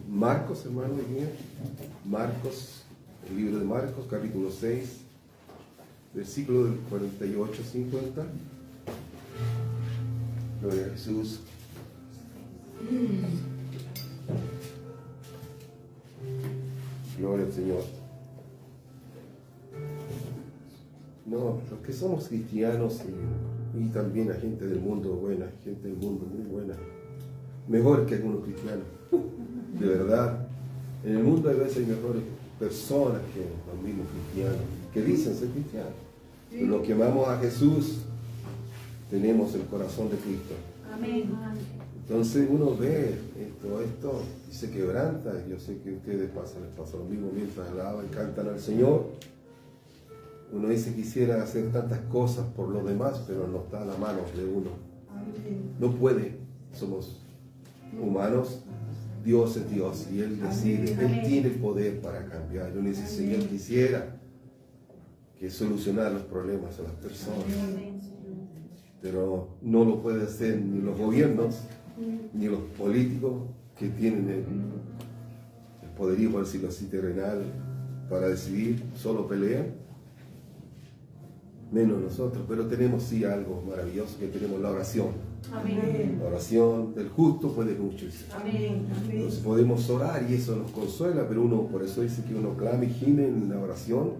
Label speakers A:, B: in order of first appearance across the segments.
A: Marcos, hermano, Marcos, el libro de Marcos, capítulo 6, versículo del 48 al 50. Gloria a Jesús. Gloria al Señor. No, los que somos cristianos y también la gente del mundo buena, gente del mundo muy buena, mejor que algunos cristianos, de verdad. En el mundo a veces hay mejores personas que los mismos cristianos, que dicen ser cristianos. Pero los que amamos a Jesús, tenemos el corazón de Cristo.
B: Amén.
A: Entonces uno ve esto y se quebranta. Yo sé que a ustedes les pasa lo mismo mientras alaban y cantan al Señor. Uno dice quisiera hacer tantas cosas por los demás, pero no está a la mano de uno. No puede. Somos humanos. Dios es Dios y Él decide. Él tiene el poder para cambiar. Yo necesito, si Él quisiera que solucionar los problemas a las personas. Pero no lo puede hacer ni los gobiernos, ni los políticos que tienen el poderío, por decirlo así, terrenal para decidir, solo pelean, menos nosotros. Pero tenemos sí algo maravilloso, que tenemos la oración.
B: Amén.
A: La oración del justo puede mucho.
B: Amén.
A: Entonces podemos orar y eso nos consuela, pero uno, por eso dice que uno clama y gime en la oración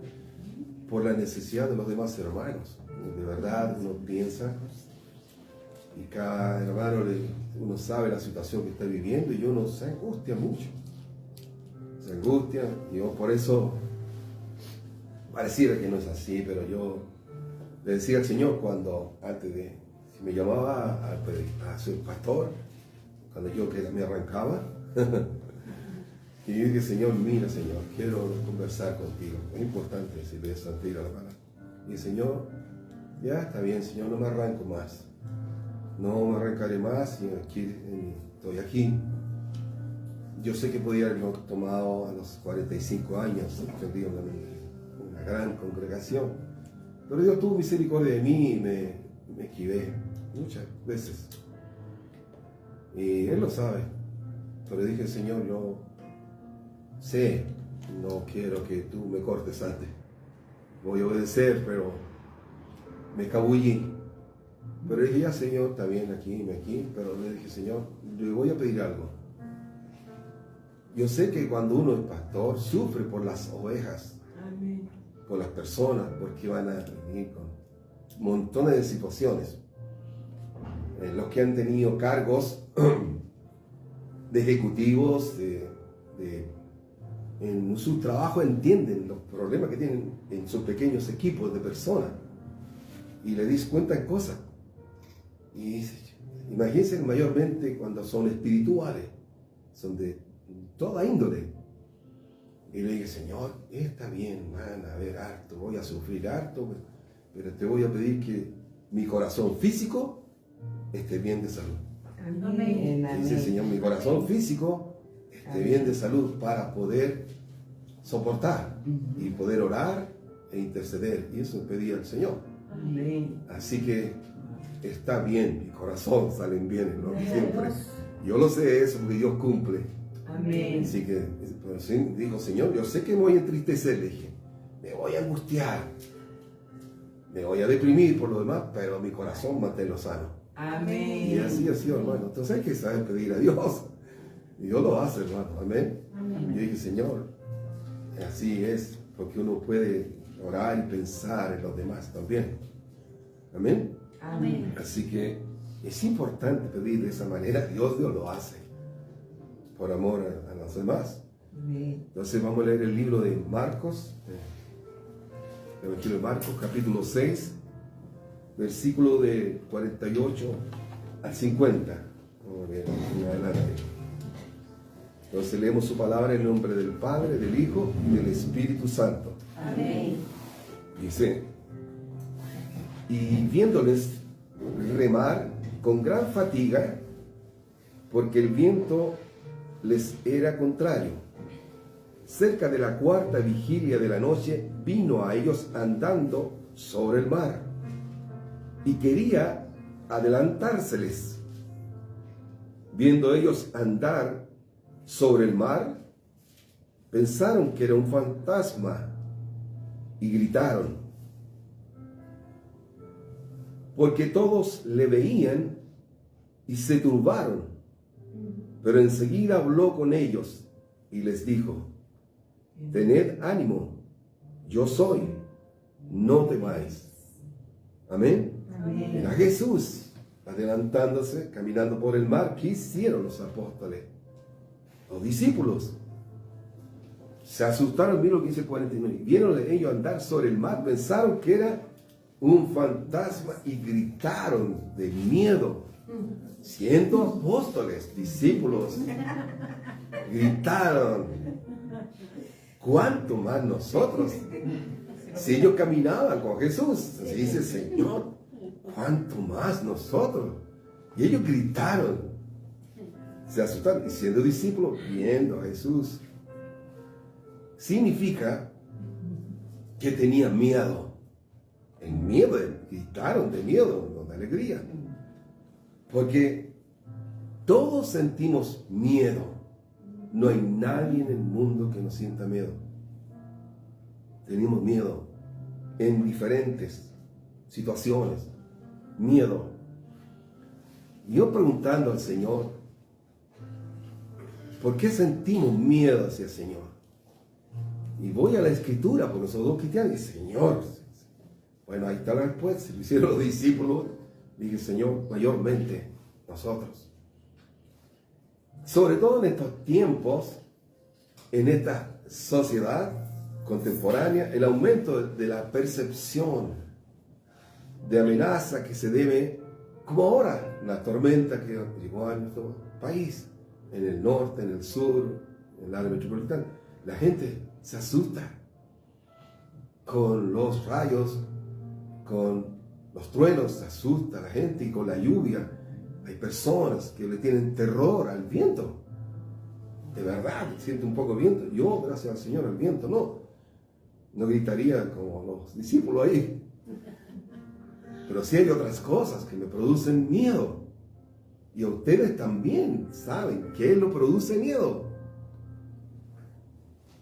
A: por la necesidad de los demás hermanos. De verdad uno piensa y cada hermano uno sabe la situación que está viviendo y uno se angustia mucho. Se angustia y yo por eso pareciera que no es así, pero yo le decía al Señor cuando antes de, si me llamaba a ser pastor, cuando yo que me arrancaba, y yo dije, Señor, mira, Señor, quiero conversar contigo. Es importante decirle eso antes de ir a la palabra. Y el Señor, ya está bien, Señor, no me arranco más. No me arrancaré más y aquí, estoy aquí. Yo sé que podía haberlo tomado a los 45 años, tendría una gran congregación. Pero Dios tuvo misericordia de mí y me esquivé muchas veces. Y Él lo sabe. Pero dije, Señor, yo sé, no quiero que tú me cortes antes. Voy a obedecer, pero me escabullí. Pero dije, ya, Señor, está bien aquí, pero le dije, Señor, le voy a pedir algo. Yo sé que cuando uno es pastor, sufre por las ovejas. Amén. Por las personas, porque van a venir con montones de situaciones. Los que han tenido cargos de ejecutivos, en su trabajo entienden los problemas que tienen en sus pequeños equipos de personas y le cuentan cosas. Y imagínense mayormente cuando son espirituales, son de toda índole. Y le dije, Señor, está bien, van a ver harto, voy a sufrir harto, pero te voy a pedir que mi corazón físico esté bien de salud.
B: Amén.
A: Dice, Señor, mi corazón físico esté bien de salud para poder soportar y poder orar e interceder. Y eso pedía al Señor.
B: Amén.
A: Así que está bien, mi corazón salen bien, ¿no? Siempre. Yo lo sé eso porque Dios cumple.
B: Amén.
A: Así que pues, dijo, Señor, yo sé que me voy a entristecer, le dije, me voy a angustiar, me voy a deprimir por lo demás, pero mi corazón manténlo sano.
B: Amén.
A: Y así ha sido, hermano. Entonces hay que saber pedir a Dios. Y Dios lo hace, hermano. Amén.
B: Amén.
A: Yo dije, Señor, así es, porque uno puede orar y pensar en los demás también. Amén.
B: Amén.
A: Así que es importante pedir de esa manera. Dios lo hace por amor a los demás.
B: Amén.
A: Entonces vamos a leer el libro de Marcos, el Evangelio de Marcos, capítulo 6, versículo de 48 al 50. Vamos a ver en adelante. Entonces leemos su palabra en el nombre del Padre, del Hijo y del Espíritu Santo.
B: Amén.
A: Dice, y viéndoles remar con gran fatiga, porque el viento les era contrario, cerca de la cuarta vigilia de la noche, vino a ellos andando sobre el mar, y quería adelantárseles. Viendo ellos andar sobre el mar, pensaron que era un fantasma y gritaron, porque todos le veían y se turbaron. Pero enseguida habló con ellos y les dijo, tened ánimo, yo soy, no temáis. Amén.
B: Amén.
A: Era Jesús adelantándose, caminando por el mar. ¿Qué hicieron los apóstoles? Los discípulos se asustaron. Miren lo que dice 49. Vieron ellos andar sobre el mar, pensaron que era un fantasma y gritaron de miedo. Siendo apóstoles, discípulos, gritaron. ¿Cuánto más nosotros? Si ellos caminaban con Jesús, así dice el Señor, ¿cuánto más nosotros? Y ellos gritaron, se asustaron, y siendo discípulos, viendo a Jesús. Significa que tenían miedo. El miedo, gritaron de miedo, no de alegría. Porque todos sentimos miedo. No hay nadie en el mundo que no sienta miedo. Tenemos miedo en diferentes situaciones. Miedo. Yo preguntando al Señor, ¿por qué sentimos miedo hacia el Señor? Y voy a la Escritura, porque somos dos cristianos, y Señor, bueno, ahí está la respuesta. Lo hicieron los discípulos. Dije, Señor, mayormente nosotros. Sobre todo en estos tiempos, en esta sociedad contemporánea, el aumento de la percepción de amenaza que se debe, como ahora, la tormenta que llegó a nuestro país, en el norte, en el sur, en el área metropolitana. La gente se asusta con los rayos, con los truenos, se asusta la gente, y con la lluvia. Hay personas que le tienen terror al viento. De verdad, siente un poco de viento. Yo, gracias al Señor, al viento no gritaría como los discípulos ahí. Pero sí hay otras cosas que me producen miedo. Y a ustedes también saben qué lo produce miedo.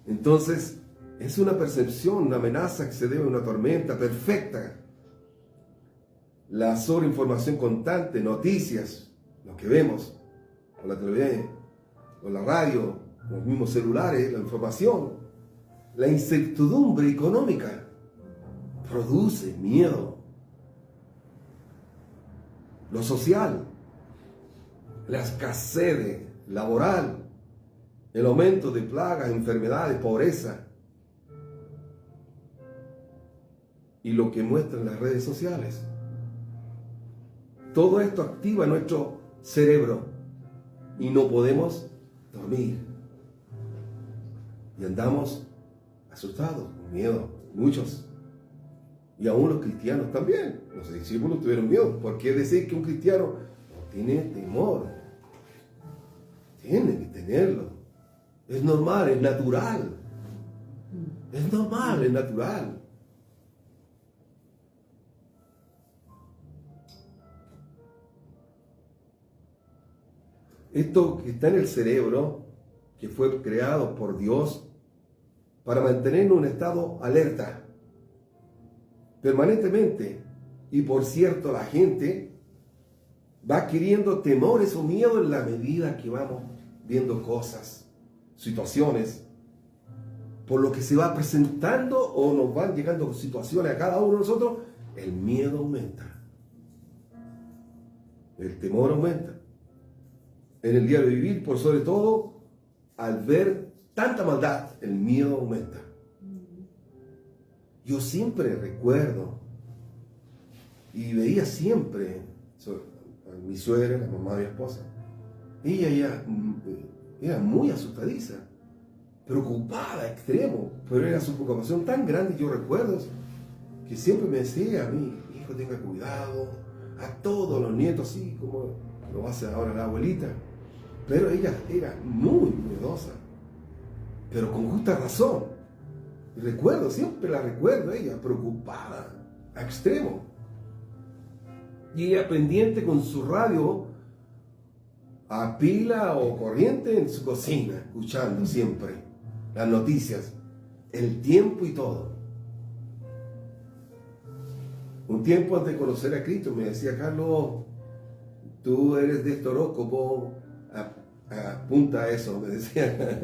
A: Entonces, es una percepción, una amenaza que se debe a una tormenta perfecta. La sobreinformación constante, noticias, lo que vemos por la televisión, por la radio, los mismos celulares, la información, la incertidumbre económica produce miedo. Lo social, la escasez laboral, el aumento de plagas, enfermedades, pobreza, y lo que muestran las redes sociales. Todo esto activa nuestro cerebro y no podemos dormir. Y andamos asustados, con miedo, muchos. Y aún los cristianos también. Los discípulos tuvieron miedo. ¿Por qué decir que un cristiano no tiene temor? Tiene que tenerlo. Es normal, es natural. Es normal, es natural. Esto que está en el cerebro, que fue creado por Dios para mantenernos en un estado alerta permanentemente. Y por cierto, la gente va adquiriendo temores o miedo en la medida que vamos viendo cosas, situaciones, por lo que se va presentando o nos van llegando situaciones a cada uno de nosotros, el miedo aumenta. El temor aumenta. En el diario vivir, por sobre todo, al ver tanta maldad, el miedo aumenta. Yo siempre recuerdo y veía siempre a mi suegra, la mamá de mi esposa. Ella ya era muy asustadiza, preocupada, extremo, pero era su preocupación tan grande. Yo recuerdo que siempre me decía a mí, hijo, tenga cuidado, a todos los nietos, así como lo hace ahora la abuelita. Pero ella era muy miedosa, pero con justa razón. Recuerdo, siempre la recuerdo, ella preocupada, a extremo. Y ella pendiente con su radio a pila o corriente en su cocina, escuchando siempre las noticias, el tiempo y todo. Un tiempo antes de conocer a Cristo me decía: Carlos, tú eres de este horóscopo, apunta a eso, me decía.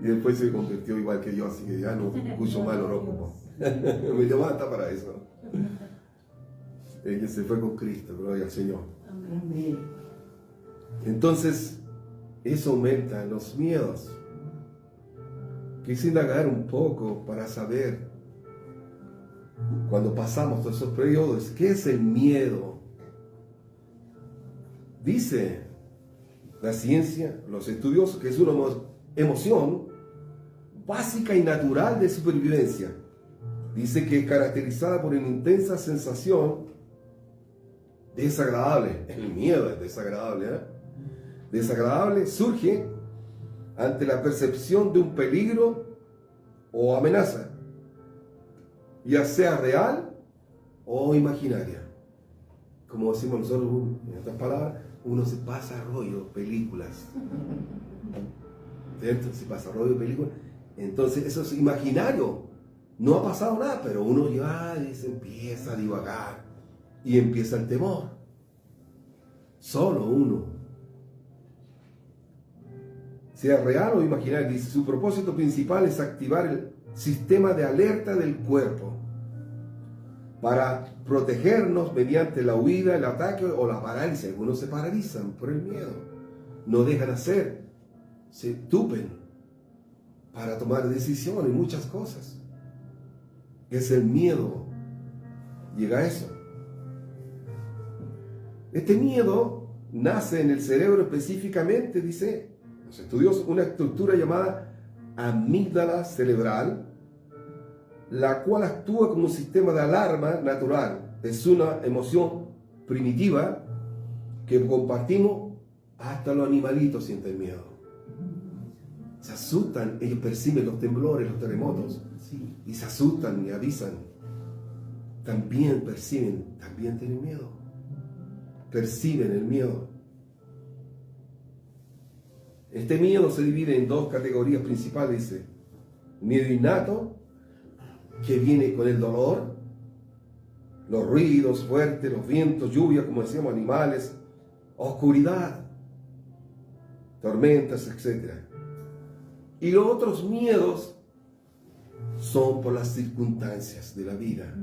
A: Y después se convirtió igual que yo, así que ya no escucho mal horóscopo. Me llamaba hasta para eso. Ella se fue con Cristo, gloria al Señor.
B: Amén.
A: Entonces, eso aumenta los miedos. Quise indagar un poco para saber, cuando pasamos todos esos periodos, ¿qué es el miedo? Dice la ciencia, los estudiosos, que es una emoción básica y natural de supervivencia. Dice que es caracterizada por una intensa sensación desagradable. El miedo es desagradable, ¿eh? Desagradable surge ante la percepción de un peligro o amenaza, ya sea real o imaginaria. Como decimos nosotros, en otras palabras, uno se pasa rollo películas. ¿Cierto? Se pasa rollo películas. Entonces eso es imaginario. No ha pasado nada, pero uno ya se empieza a divagar y empieza el temor. Solo uno. Sea real o imaginario, dice, su propósito principal es activar el sistema de alerta del cuerpo para protegernos mediante la huida, el ataque o la parálisis. Algunos se paralizan por el miedo, no dejan hacer, se tupen para tomar decisiones, muchas cosas. Es el miedo, llega a eso. Este miedo nace en el cerebro específicamente, dice los estudiosos, una estructura llamada amígdala cerebral, la cual actúa como un sistema de alarma natural. Es una emoción primitiva que compartimos, hasta los animalitos sienten miedo. Se asustan, ellos perciben los temblores, los terremotos, y se asustan y avisan. También perciben, también tienen miedo. Perciben el miedo. Este miedo se divide en dos categorías principales, dice. Miedo innato, que viene con el dolor, los ruidos fuertes, los vientos, lluvia, como decíamos, animales, oscuridad, tormentas, etc. Y los otros miedos son por las circunstancias de la vida,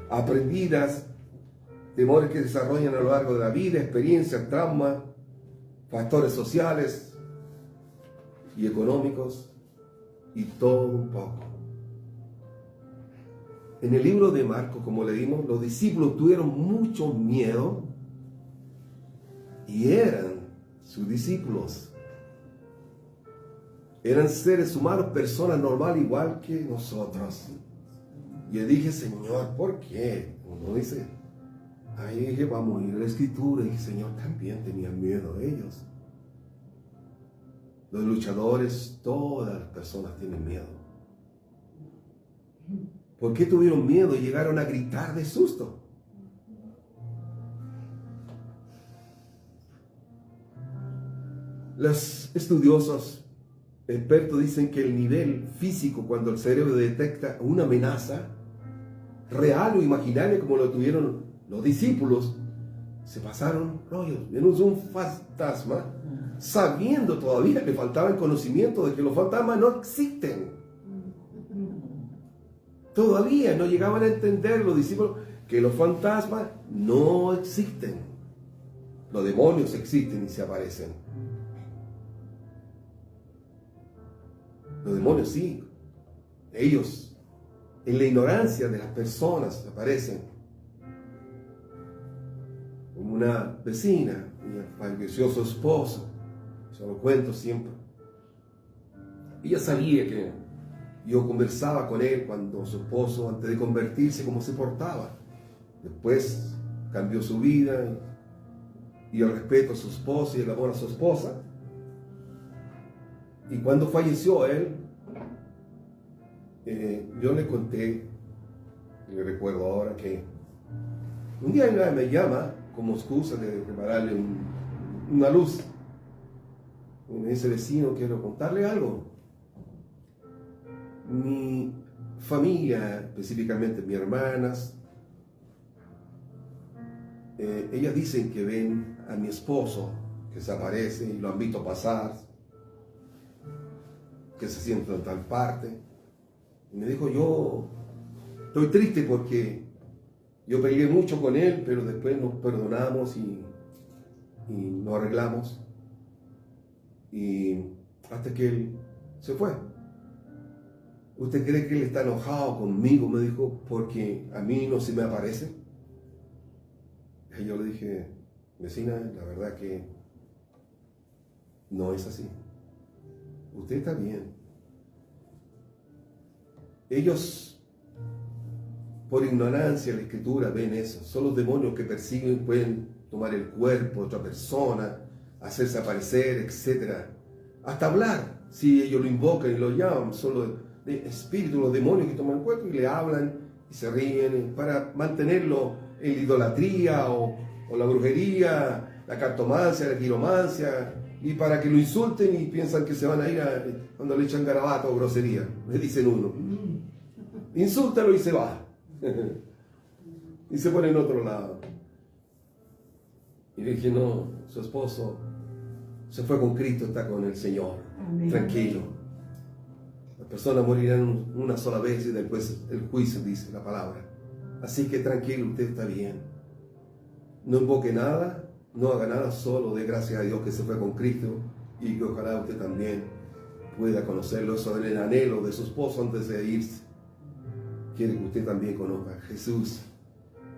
A: aprendidas, temores que desarrollan a lo largo de la vida, experiencias, traumas, factores sociales y económicos, y todo un poco. En el libro de Marcos, como leímos, los discípulos tuvieron mucho miedo y eran sus discípulos. Eran seres humanos, personas normales igual que nosotros. Y yo dije: Señor, ¿por qué? Uno dice, ahí dije, vamos a ir a la Escritura. Y dije: Señor, también tenían miedo ellos. Los luchadores, todas las personas tienen miedo. ¿Por qué tuvieron miedo y llegaron a gritar de susto? Los estudiosos expertos dicen que el nivel físico, cuando el cerebro detecta una amenaza real o imaginaria, como lo tuvieron los discípulos, se pasaron rollos. Vieron un fantasma, sabiendo todavía que faltaba el conocimiento de que los fantasmas no existen. Todavía no llegaban a entender los discípulos que los fantasmas no existen. Los demonios existen y se aparecen. Los demonios sí. Ellos, en la ignorancia de las personas, aparecen. Como una vecina, y falleció su esposo. Yo lo cuento siempre. Ella sabía que yo conversaba con él cuando su esposo, antes de convertirse, cómo se portaba. Después cambió su vida y el respeto a su esposo y el amor a su esposa. Y cuando falleció él, yo le conté, le recuerdo ahora, que un día me llama como excusa de prepararle una luz. Y me dice, vecino, quiero contarle algo. Mi familia, específicamente mis hermanas, ellas dicen que ven a mi esposo que se aparece y lo han visto pasar, que se sienta en tal parte. Y me dijo, yo estoy triste porque yo peleé mucho con él, pero después nos perdonamos y nos arreglamos. Y hasta que él se fue. ¿Usted cree que él está enojado conmigo? Me dijo, porque a mí no se me aparece. Y yo le dije, vecina, la verdad que no es así. Usted está bien. Ellos, por ignorancia de la escritura, ven eso. Son los demonios que persiguen, pueden tomar el cuerpo de otra persona, hacerse aparecer, etc. Hasta hablar, si ellos lo invocan y lo llaman, son los espíritus, los demonios que toman el cuerpo y le hablan y se ríen para mantenerlo en la idolatría o la brujería, la cartomancia, la quiromancia, y para que lo insulten y piensan que se van a ir cuando le echan garabato o grosería, le dicen uno. Insúltalo y se va. Y se pone en otro lado. Y le dije, no, su esposo se fue con Cristo, está con el Señor. Amén. Tranquilo. Las personas morirán una sola vez y después el juicio, dice la palabra. Así que tranquilo, usted está bien. No invoque nada, no haga nada, solo dé gracias a Dios que se fue con Cristo y que ojalá usted también pueda conocerlo. Eso es el anhelo de su esposo antes de irse. Quiere que usted también conozca a Jesús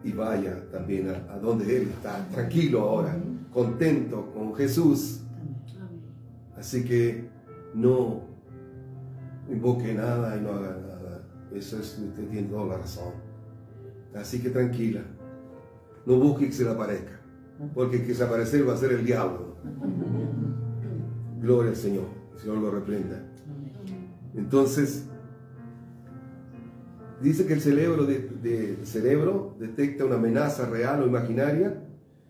A: y vaya también a donde Él está, tranquilo ahora, contento con Jesús. Así que no invoque nada y no haga nada. Eso es, usted tiene toda la razón. Así que tranquila, no busque que se le aparezca, porque el que se aparecer va a ser el diablo. Gloria al Señor, el Señor lo reprenda. Entonces, dice que el cerebro detecta una amenaza real o imaginaria,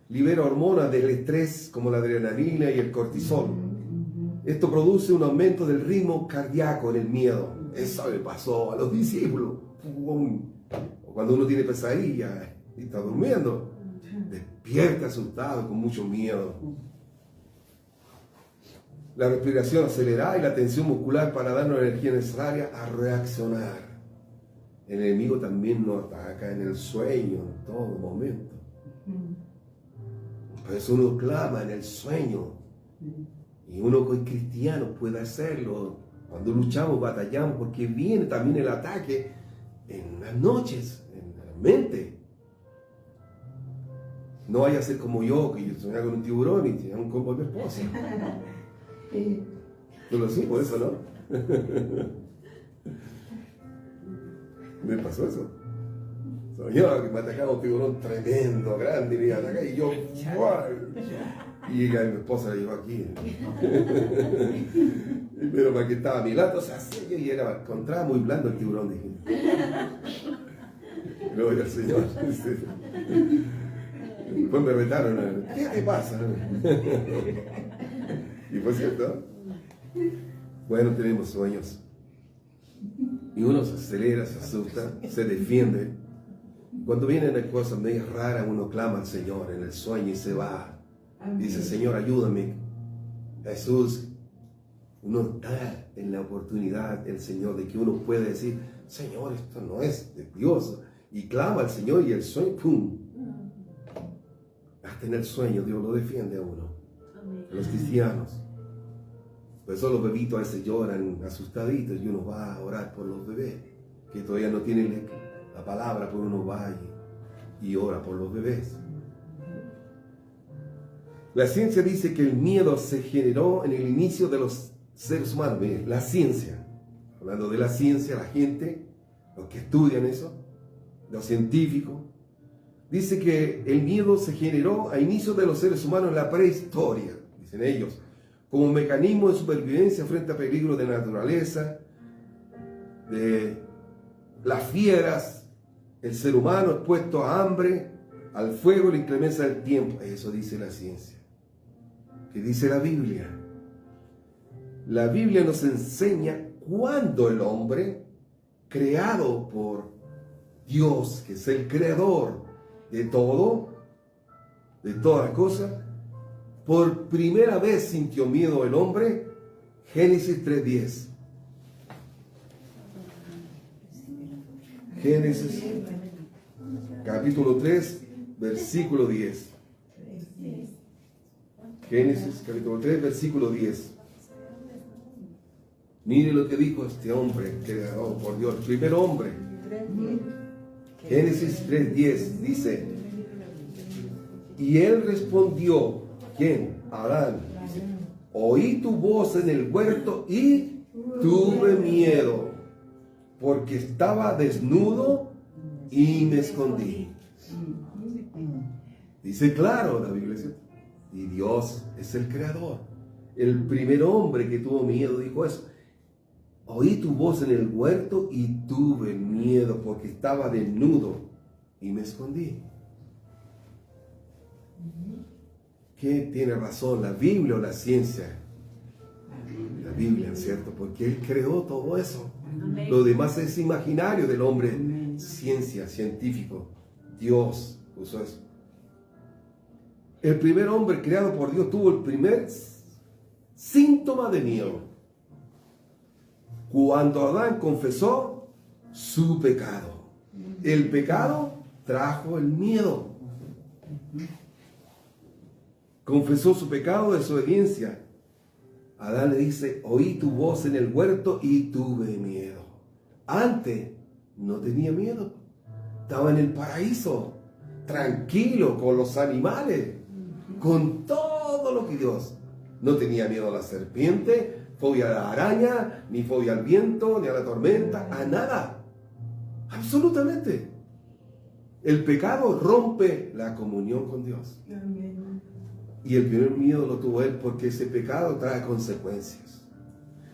A: libera hormonas del estrés como la adrenalina y el cortisol. Esto produce un aumento del ritmo cardíaco en el miedo. Eso le pasó a los discípulos. Cuando uno tiene pesadilla y está durmiendo, despierta asustado con mucho miedo. La respiración acelerada y la tensión muscular para darnos la energía necesaria a reaccionar. El enemigo también nos ataca en el sueño, en todo momento. Por eso uno clama en el sueño. Y uno como cristiano puede hacerlo. Cuando luchamos, batallamos, porque viene también el ataque en las noches, en la mente. No vaya a ser como yo, que yo soñaba con un tiburón y tenía un combo de mi esposa. Yo lo sé, por eso, ¿no? Me pasó eso. Soñaba que me atacaba un tiburón tremendo, grande, y me atacaba y yo, ¡wow! Y a mi esposa la llevó aquí. Pero para que estaba a mi lado, se hacía y era, encontraba muy blando el tiburón, dije. Gloria al Señor. Después me retaron, ¿qué te pasa? Y fue cierto. Bueno, tenemos sueños. Y uno se acelera, se asusta, se defiende. Cuando vienen las cosas medias raras, uno clama al Señor en el sueño y se va. Dice, Señor, ayúdame. Jesús, uno da en la oportunidad del Señor de que uno puede decir, Señor, esto no es de Dios. Y clama al Señor y el sueño, ¡pum! Hasta en el sueño Dios lo defiende a uno. A los cristianos. Por eso los bebitos a veces lloran asustaditos y uno va a orar por los bebés que todavía no tienen la palabra, pero uno va y ora por los bebés. La ciencia dice que el miedo se generó en el inicio de los seres humanos. Miren, la ciencia, hablando de la ciencia, la gente, los que estudian eso, los científicos, dice que el miedo se generó a inicios de los seres humanos en la prehistoria, dicen ellos, como un mecanismo de supervivencia frente a peligros de naturaleza, de las fieras, el ser humano expuesto a hambre, al fuego y la inclemencia del tiempo. Eso dice la ciencia. ¿Qué dice la Biblia? La Biblia nos enseña cuándo el hombre, creado por Dios, que es el creador de todo, de toda cosa, por primera vez sintió miedo el hombre. Génesis 3:10. Génesis capítulo 3, versículo 10. Génesis capítulo 3, versículo 10. Mire lo que dijo este hombre, creado por Dios, el primer hombre. Génesis 3:10 dice: y él respondió, ¿quién? Adán. Dice: oí tu voz en el huerto y tuve miedo, porque estaba desnudo y me escondí. Dice claro la Biblia, ¿cierto? Y Dios es el creador. El primer hombre que tuvo miedo dijo eso: oí tu voz en el huerto y tuve miedo, porque estaba desnudo y me escondí. ¿Qué tiene razón, la Biblia o la ciencia? La Biblia, ¿cierto? Porque Él creó todo eso.
B: Amén.
A: Lo demás es imaginario del hombre. Ciencia, científico. Dios usó eso. El primer hombre creado por Dios tuvo el primer síntoma de miedo cuando Adán confesó su pecado. El pecado trajo el miedo. Confesó su pecado de desobediencia. Adán le dice: oí tu voz en el huerto y tuve miedo. Antes no tenía miedo. Estaba en el paraíso, tranquilo, con los animales, con todo lo que Dios. No tenía miedo a la serpiente, fobia a la araña, ni fobia al viento, ni a la tormenta, a nada. Absolutamente. El pecado rompe la comunión con Dios. Y el primer miedo lo tuvo él, porque ese pecado trae consecuencias.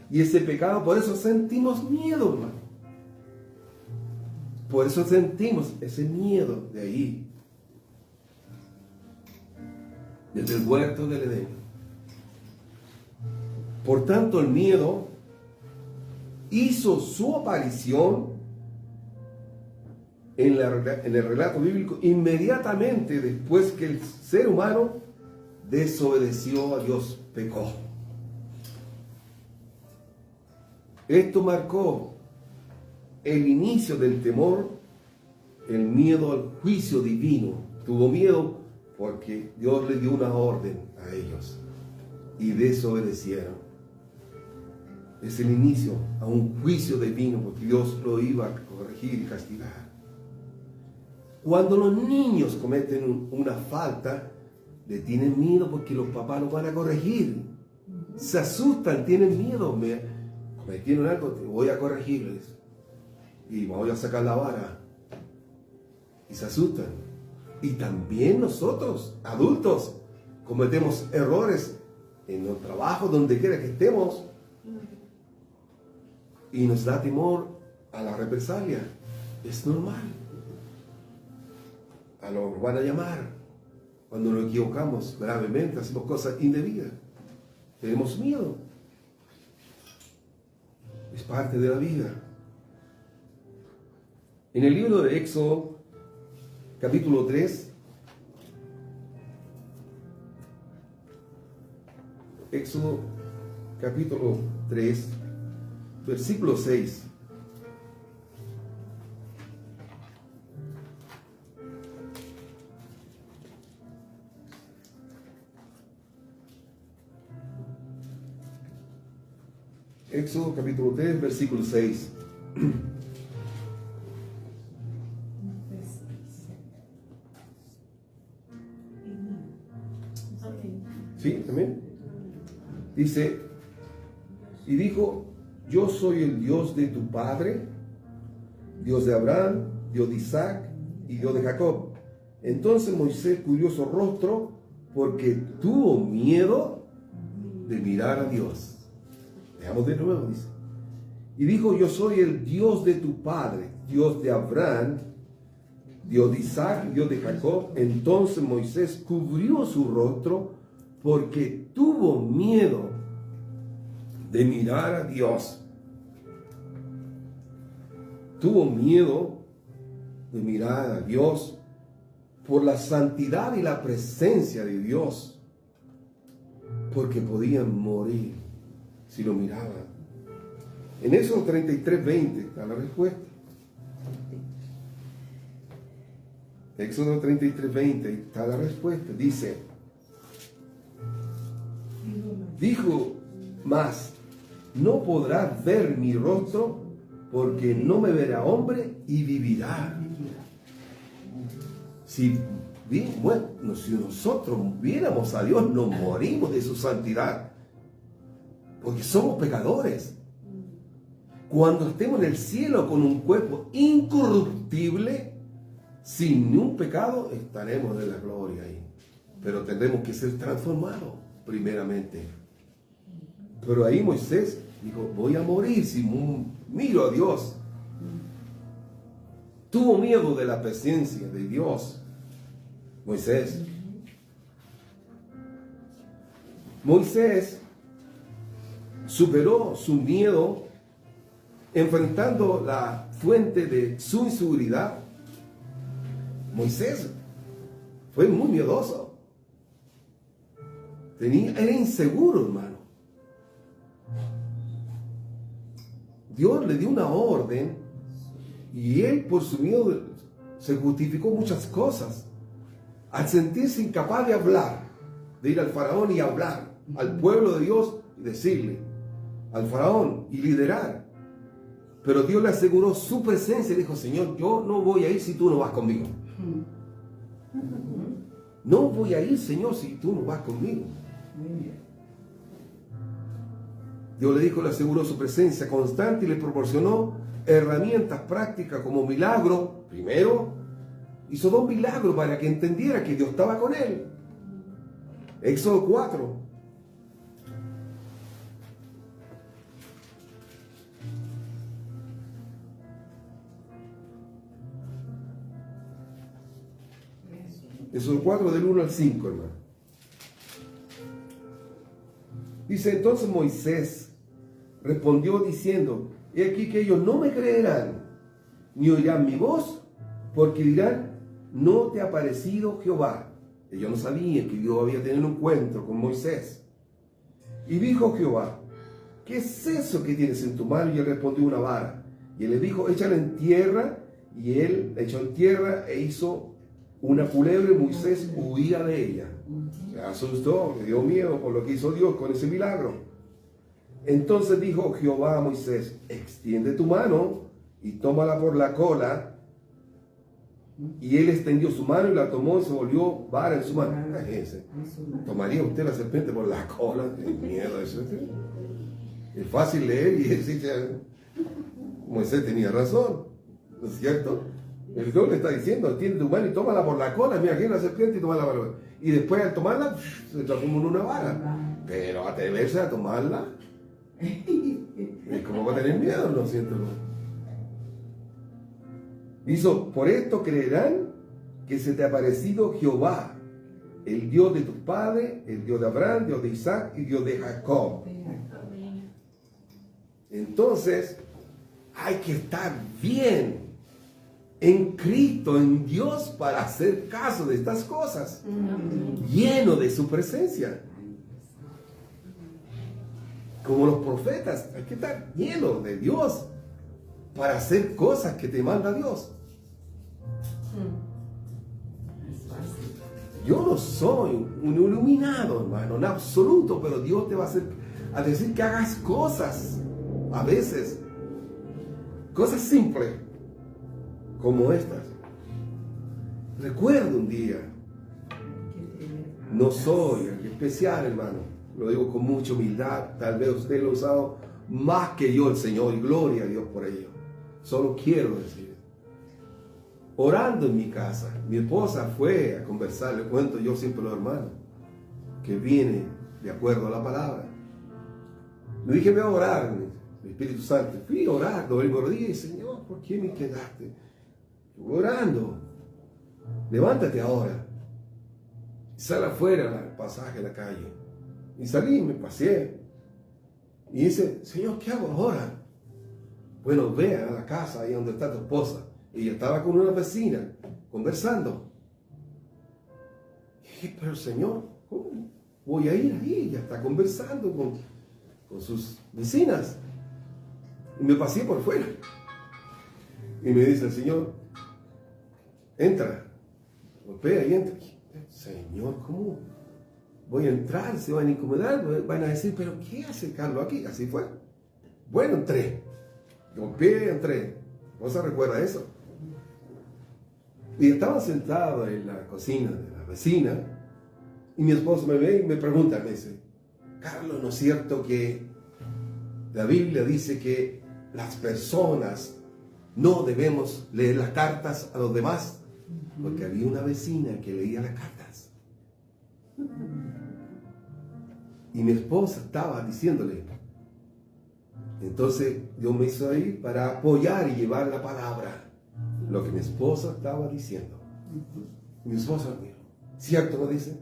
A: Y ese pecado, por eso sentimos miedo, hermano. Por eso sentimos ese miedo de ahí. Desde el huerto del Edén. Por tanto, el miedo hizo su aparición en el relato bíblico inmediatamente después que el ser humano desobedeció a Dios, pecó. Esto marcó el inicio del temor, el miedo al juicio divino. Tuvo miedo porque Dios le dio una orden a ellos y desobedecieron. Es el inicio a un juicio divino, porque Dios lo iba a corregir y castigar. Cuando los niños cometen una falta, le tienen miedo porque los papás los van a corregir. Se asustan, tienen miedo. Me tienen algo, voy a corregirles. Y voy a sacar la vara. Y se asustan. Y también nosotros, adultos, cometemos errores en los trabajos, donde quiera que estemos. Y nos da temor a la represalia. Es normal. A lo van a llamar. Cuando nos equivocamos gravemente, hacemos cosas indebidas. Tenemos miedo. Es parte de la vida. En el libro de Éxodo, capítulo 3, Éxodo, capítulo 3, versículo 6. Éxodo capítulo 3, versículo 6. ¿Sí? ¿También? Dice: y dijo: yo soy el Dios de tu padre, Dios de Abraham, Dios de Isaac y Dios de Jacob. Entonces Moisés cubrió su rostro porque tuvo miedo de mirar a Dios. Veamos de nuevo, dice. Y dijo: yo soy el Dios de tu padre, Dios de Abraham, Dios de Isaac, Dios de Jacob. Entonces Moisés cubrió su rostro porque tuvo miedo de mirar a Dios. Tuvo miedo de mirar a Dios por la santidad y la presencia de Dios, porque podían morir si lo miraban. En Éxodo 33:20 está la respuesta. Éxodo 33:20 está la respuesta. Dijo más, no podrás ver mi rostro, porque no me verá hombre y vivirá. Si nosotros viéramos a Dios, nos morimos de su santidad, porque somos pecadores. Cuando estemos en el cielo con un cuerpo incorruptible, sin ningún pecado, estaremos en la gloria ahí. Pero tendremos que ser transformados primeramente. Pero ahí Moisés dijo, voy a morir si miro a Dios. Tuvo miedo de la presencia de Dios. Moisés superó su miedo enfrentando la fuente de su inseguridad. Moisés fue muy miedoso. Era inseguro, hermano. Dios le dio una orden y él por su miedo se justificó muchas cosas. Al sentirse incapaz de hablar, de ir al faraón y hablar al pueblo de Dios y decirle al faraón y liderar. Pero Dios le aseguró su presencia y dijo, Señor, yo no voy a ir si tú no vas conmigo. No voy a ir, Señor, si tú no vas conmigo. Dios le dijo, le aseguró su presencia constante y le proporcionó herramientas prácticas como milagro. Primero, hizo 2 milagros para que entendiera que Dios estaba con él. Éxodo 4. Éxodo 4 del 1 al 5, hermano. Dice, entonces Moisés respondió diciendo, he aquí que ellos no me creerán, ni oirán mi voz, porque dirán, no te ha parecido Jehová. Ellos no sabían que Dios había tenido un encuentro con Moisés. Y dijo Jehová, ¿qué es eso que tienes en tu mano? Y él respondió, una vara. Y él le dijo, échala en tierra. Y él la echó en tierra e hizo una culebra, y Moisés huía de ella. Se asustó, le dio miedo por lo que hizo Dios con ese milagro. Entonces dijo Jehová a Moisés, extiende tu mano y tómala por la cola. Y él extendió su mano y la tomó y se volvió vara en su mano. ¿Tomaría usted la serpiente por la cola? Qué miedo eso. Es fácil leer y decir que Moisés tenía razón, ¿no es cierto? El Dios le está diciendo, extiende tu mano y tómala por la cola. Mira, aquí hay una serpiente y tómala por la cola. Y después al tomarla, se transformó en una vara. Pero atreverse a tomarla, ¿cómo va a tener miedo? No siento. Hizo, por esto creerán que se te ha aparecido Jehová, el Dios de tus padres, el Dios de Abraham, Dios de Isaac y Dios de Jacob. Entonces, hay que estar bien en Cristo, en Dios, para hacer caso de estas cosas, lleno de su presencia. Como los profetas, hay que estar lleno de Dios para hacer cosas que te manda Dios. Yo no soy un iluminado, hermano, en absoluto, pero Dios te va a hacer a decir que hagas cosas, a veces, cosas simples, como estas. Recuerdo un día, no soy especial, hermano, lo digo con mucha humildad, tal vez usted lo ha usado más que yo, el Señor, y gloria a Dios por ello. Solo quiero decir, orando en mi casa, mi esposa fue a conversar, le cuento yo siempre a los hermanos, que viene de acuerdo a la palabra. Le dije, voy a orar, el Espíritu Santo. Fui a orar, doblé mi rodilla y Señor, ¿por qué me quedaste? Estuve orando. Levántate ahora. Sal afuera al pasaje de la calle. Y salí y me paseé. Y dice, Señor, ¿qué hago ahora? Bueno, ve a la casa ahí donde está tu esposa. Ella estaba con una vecina conversando. Y dije, pero Señor, ¿cómo voy a ir ahí? Ella está conversando con sus vecinas. Y me pasé por fuera. Y me dice el Señor, entra. Golpea y entra. Señor, ¿cómo voy a entrar? Se van a incomodar, van a decir, pero ¿qué hace Carlos aquí? Así fue. Bueno, entré. Golpeé, entré. ¿No se recuerda eso? Y estaba sentado en la cocina de la vecina y mi esposo me ve y me pregunta, me dice, Carlos, ¿no es cierto que la Biblia dice que las personas no debemos leer las cartas a los demás? Porque había una vecina que leía las cartas. Y mi esposa estaba diciéndole. Entonces Dios me hizo ahí para apoyar y llevar la palabra. Lo que mi esposa estaba diciendo. Mi esposa me dijo, ¿cierto no dice?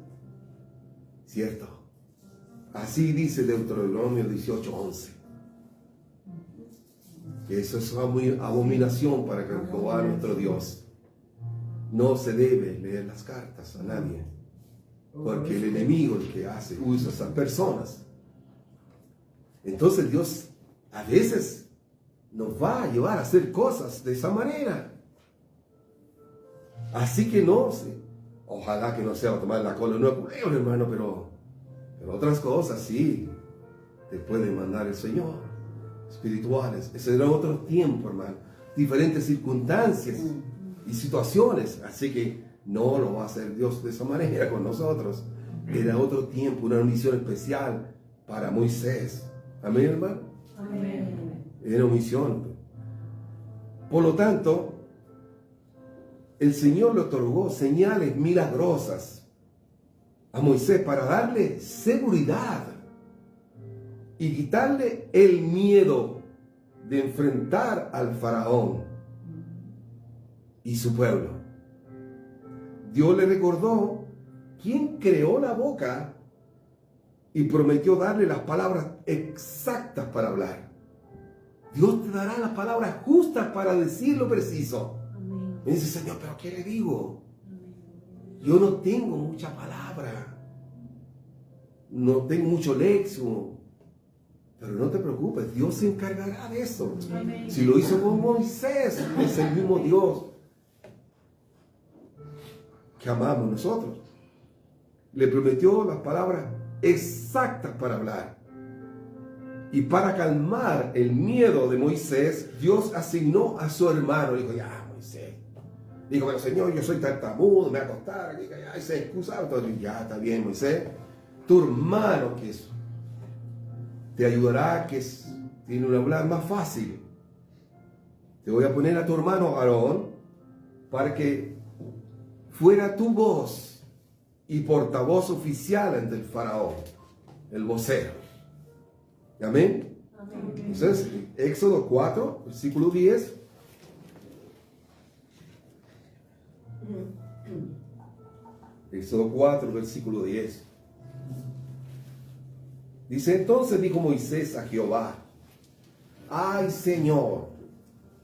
A: Cierto. Así dice Deuteronomio 18:11. Que eso es una abominación para Jehová nuestro Dios. No se debe leer las cartas a nadie. Porque el enemigo es el que usa a esas personas. Entonces Dios a veces nos va a llevar a hacer cosas de esa manera. Así que no, ojalá que no sea tomar la cola, no es hermano, pero otras cosas sí te puede mandar el Señor, espirituales. Ese era otro tiempo, hermano, diferentes circunstancias y situaciones, así que no lo va a hacer Dios de esa manera con nosotros. Era otro tiempo, una misión especial para Moisés. Amén, hermano.
B: Amén.
A: Era una misión. Por lo tanto, el Señor le otorgó señales milagrosas a Moisés para darle seguridad y quitarle el miedo de enfrentar al faraón y su pueblo. Dios le recordó quién creó la boca y prometió darle las palabras exactas para hablar. Dios te dará las palabras justas para decir lo preciso. Me dice, Señor, ¿pero qué le digo? Yo no tengo mucha palabra. No tengo mucho léxico. Pero no te preocupes, Dios se encargará de eso. Amén. Si lo hizo con Moisés, es el mismo Dios que amamos nosotros. Le prometió las palabras exactas para hablar. Y para calmar el miedo de Moisés, Dios asignó a su hermano. Dijo, ya, Moisés. Dijo, bueno, Señor, yo soy tartamudo, me voy a acostar. Dijo, ya, y se excusaba. Entonces, ya, está bien, Moisés. Tu hermano, que es, te ayudará, que tiene un hablar más fácil. Te voy a poner a tu hermano Aarón para que fuera tu voz y portavoz oficial ante el faraón, el vocero. Amén. Amén. Entonces, Éxodo 4, versículo 10. Éxodo 4, versículo 10. Dice, entonces dijo Moisés a Jehová, ay Señor,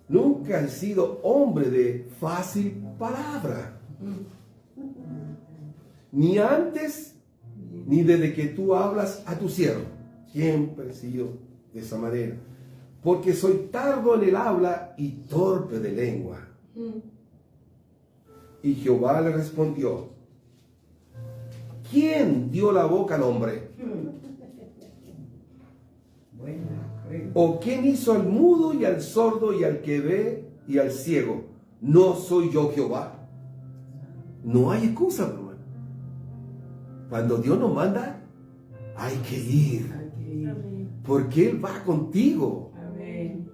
A: nunca he sido hombre de fácil palabra, ni antes ni desde que tú hablas a tu siervo. Siempre he sido de esa manera, porque soy tardo en el habla y torpe de lengua. Y Jehová le respondió, ¿quién dio la boca al hombre? ¿O quién hizo al mudo y al sordo y al que ve y al ciego? ¿No soy yo Jehová? No hay excusa, hermano. Cuando Dios nos manda, hay que ir. Porque Él va contigo.
B: Amén.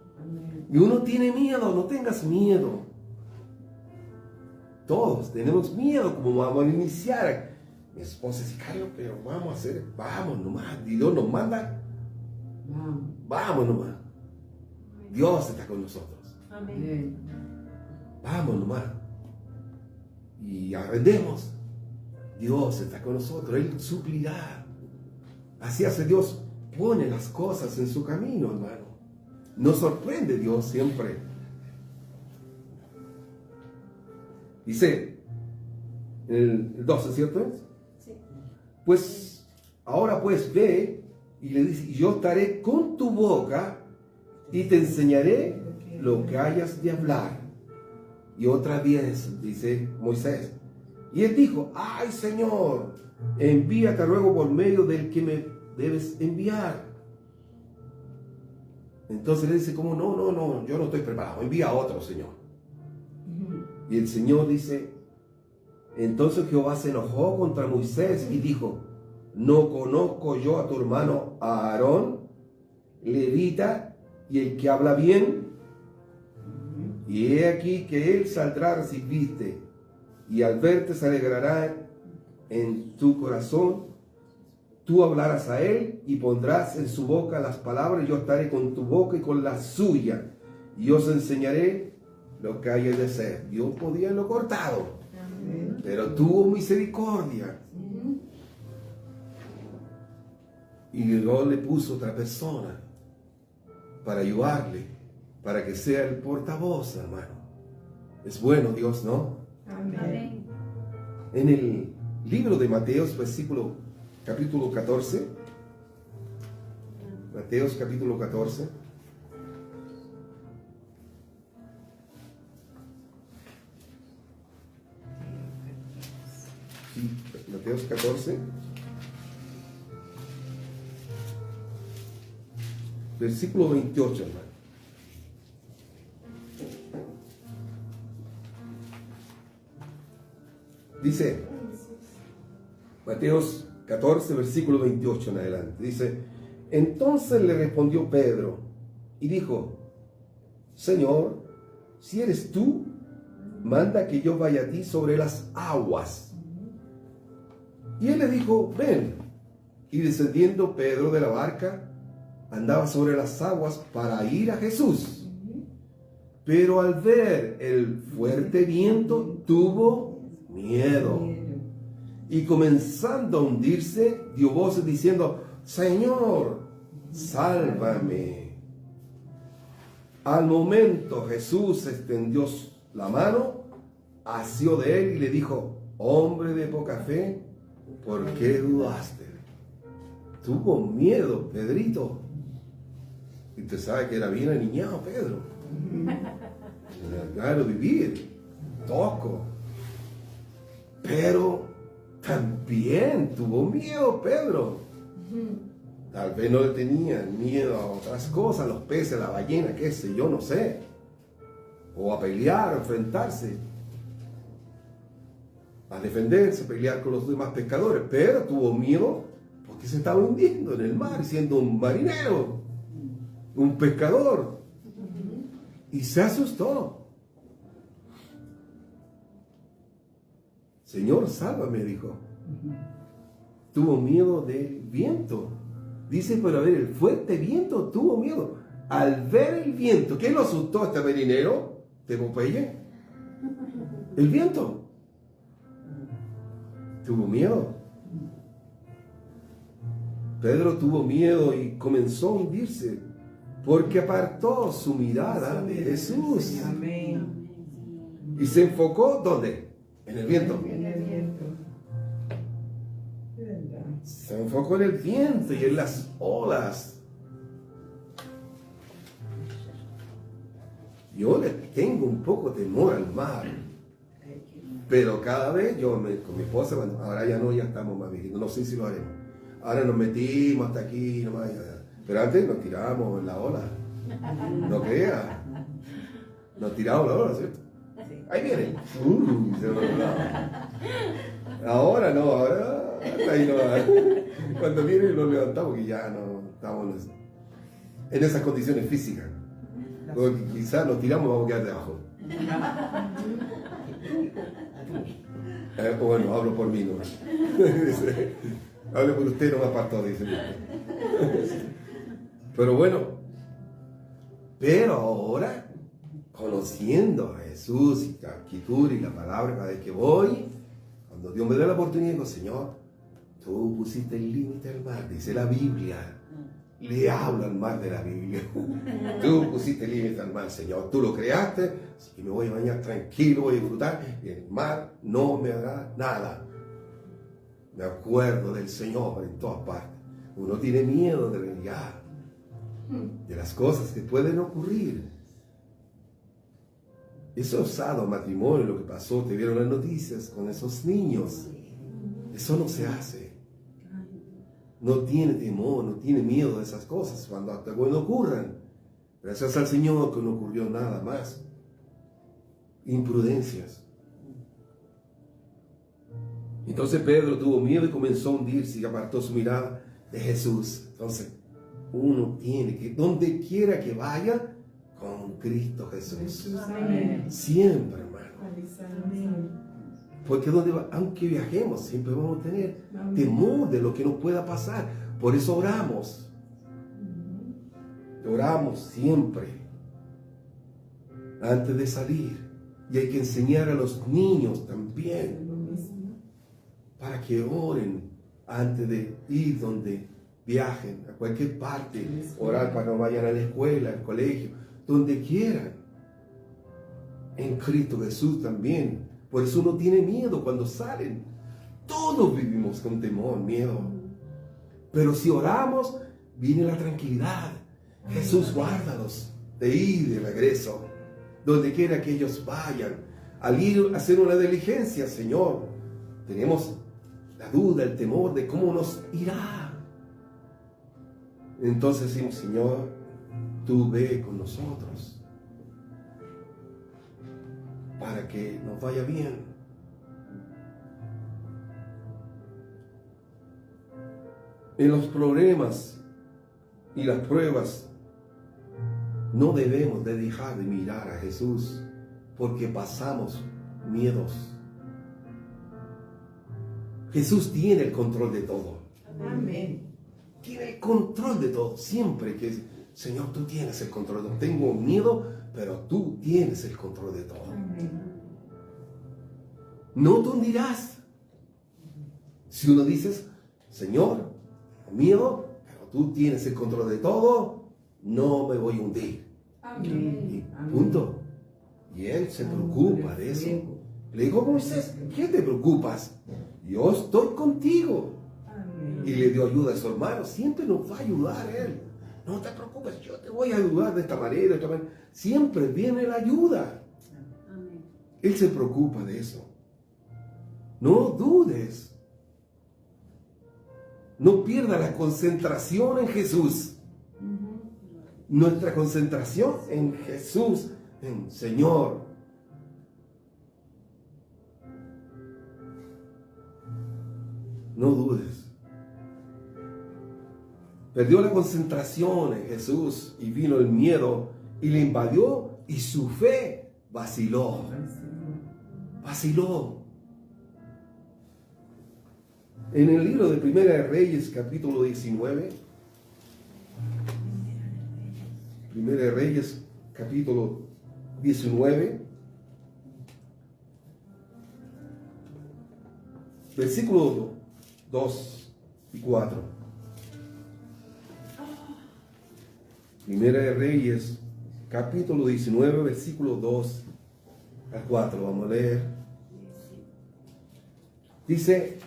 A: Y uno tiene miedo, no tengas miedo. Todos tenemos miedo, como vamos a iniciar. Mi esposa dice, Carlos, pero vamos a hacer, vamos nomás. Y Dios nos manda, vamos nomás. Dios está con nosotros.
B: Amén.
A: Vamos nomás. Y aprendemos. Dios está con nosotros, Él suplirá. Así hace Dios, pone las cosas en su camino, hermano. Nos sorprende Dios siempre. Dice, el 12, ¿cierto?
C: Sí.
A: Pues, ahora pues ve, y le dice, y yo estaré con tu boca y te enseñaré lo que hayas de hablar. Y otra vez, dice Moisés, y él dijo, ay Señor, envíate luego por medio del que me debes enviar. Entonces le dice, como no, yo no estoy preparado, envía a otro, Señor. Y el Señor dice, entonces Jehová se enojó contra Moisés y dijo, ¿no conozco yo a tu hermano Aarón, levita, y el que habla bien? Y he aquí que él saldrá a recibirte, y al verte se alegrará en tu corazón. Tú hablarás a él y pondrás en su boca las palabras, y yo estaré con tu boca y con la suya, y os enseñaré lo que hay de ser. Dios podía haberlo cortado, pero tuvo misericordia. Y luego le puso otra persona para ayudarle, para que sea el portavoz, hermano. Es bueno Dios, ¿no?
B: Amén.
A: En el libro de Mateos, capítulo 14, Mateos capítulo 14, sí, Mateos 14, versículo 28, hermano. Dice, Mateos 14, versículo 28 en adelante. Dice, entonces le respondió Pedro y dijo, Señor, si eres tú, manda que yo vaya a ti sobre las aguas. Y él le dijo, ven. Y descendiendo Pedro de la barca, andaba sobre las aguas para ir a Jesús. Pero al ver el fuerte viento, tuvo miedo. Y comenzando a hundirse, dio voces diciendo, Señor, sálvame. Al momento Jesús extendió la mano, asió de él y le dijo, hombre de poca fe, ¿por qué dudaste? Tuvo miedo, Pedrito. Y usted sabe que era bien aniñado, Pedro. Claro, vivir, toco. Pero también tuvo miedo, Pedro. Tal vez no le tenían miedo a otras cosas, a los peces, a la ballena, qué sé yo, no sé. O a pelear, a enfrentarse. A defenderse, a pelear con los demás pescadores. Pero tuvo miedo porque se estaba hundiendo en el mar, siendo un marinero, un pescador. Y se asustó. Señor, sálvame, dijo. Tuvo miedo del viento. Dice, pero a ver, el fuerte viento tuvo miedo. Al ver el viento, ¿qué lo asustó a este marinero de Popeye? El viento. Tuvo miedo. Pedro tuvo miedo y comenzó a hundirse porque apartó su mirada de Jesús.
B: Amén.
A: Y se enfocó, ¿dónde? En el viento.
B: En el viento. ¿Verdad?
A: Se enfocó en el viento y en las olas. Yo le tengo un poco temor al mar. Pero cada vez con mi esposa, bueno, ahora ya no, ya estamos más viejitos, no sé si lo haremos. Ahora nos metimos hasta aquí nomás. Pero antes nos tirábamos en la ola. No crea. Nos tirábamos en la ola, ¿cierto? Ahí viene. Se nos olvidaba. Ahora no, ahora ahí no. Cuando viene lo levantamos que ya no estamos en esas condiciones físicas. Porque quizás nos tiramos y vamos a quedar debajo. Bueno, hablo por mí, ¿no? Hablo por usted, no me apartó, dice. Pero bueno, pero ahora, conociendo a Jesús y la escritura y la palabra, cada vez que voy, cuando Dios me da la oportunidad, digo, Señor, Tú pusiste el límite al mar, dice la Biblia. Le hablan más de la Biblia. Tú pusiste el límite al mar, Señor. Tú lo creaste, así que me voy a bañar tranquilo, voy a disfrutar. Y el mar no me hará nada. Me acuerdo del Señor en todas partes. Uno tiene miedo de realidad, de las cosas que pueden ocurrir. Eso osado matrimonio, lo que pasó, te vieron las noticias con esos niños. Eso no se hace. No tiene temor, no tiene miedo de esas cosas cuando hasta bueno ocurran. Gracias al Señor que no ocurrió nada más. Imprudencias. Entonces Pedro tuvo miedo y comenzó a hundirse y apartó su mirada de Jesús. Entonces uno tiene que, donde quiera que vaya, con Cristo Jesús.
B: Amén.
A: Siempre, hermano.
B: Amén.
A: Porque aunque viajemos, siempre vamos a tener temor de lo que nos pueda pasar. Por eso oramos. Oramos siempre antes de salir. Y hay que enseñar a los niños también para que oren antes de ir donde viajen, a cualquier parte. Orar para que no vayan a la escuela, al colegio, donde quieran. En Cristo Jesús también. Por eso uno tiene miedo cuando salen. Todos vivimos con temor, miedo. Pero si oramos, viene la tranquilidad. Jesús, guárdalos de ir de regreso, donde quiera que ellos vayan. Al ir a hacer una diligencia, Señor, tenemos la duda, el temor de cómo nos irá. Entonces decimos, Señor, tú ve con nosotros, para que nos vaya bien. En los problemas y las pruebas no debemos de dejar de mirar a Jesús, porque pasamos miedos. Jesús tiene el control de todo.
B: Amén.
A: Tiene el control de todo. Siempre que Señor, tú tienes el control de todo. Tengo miedo, pero tú tienes el control de todo. No te hundirás. Si uno dice, Señor, miedo, pero tú tienes el control de todo, no me voy a hundir.
B: Amén.
A: Y punto. Y él se preocupa de eso. Le dijo a Moisés, ¿qué te preocupas? Yo estoy contigo.
B: Amén.
A: Y le dio ayuda a su hermano. Siempre nos va a ayudar él. No te preocupes, yo te voy a ayudar de esta manera, de esta manera. Siempre viene la ayuda.
B: Amén.
A: Él se preocupa de eso. No dudes. No pierda la concentración en Jesús. Nuestra concentración en Jesús, en Señor. No dudes. Perdió la concentración en Jesús y vino el miedo y le invadió y su fe vaciló. Vaciló. En el libro de Primera de Reyes, capítulo 19. Primera de Reyes, capítulo 19. Versículos 2 y 4. Primera de Reyes, capítulo 19, versículo 2 al 4. Vamos a leer. Dice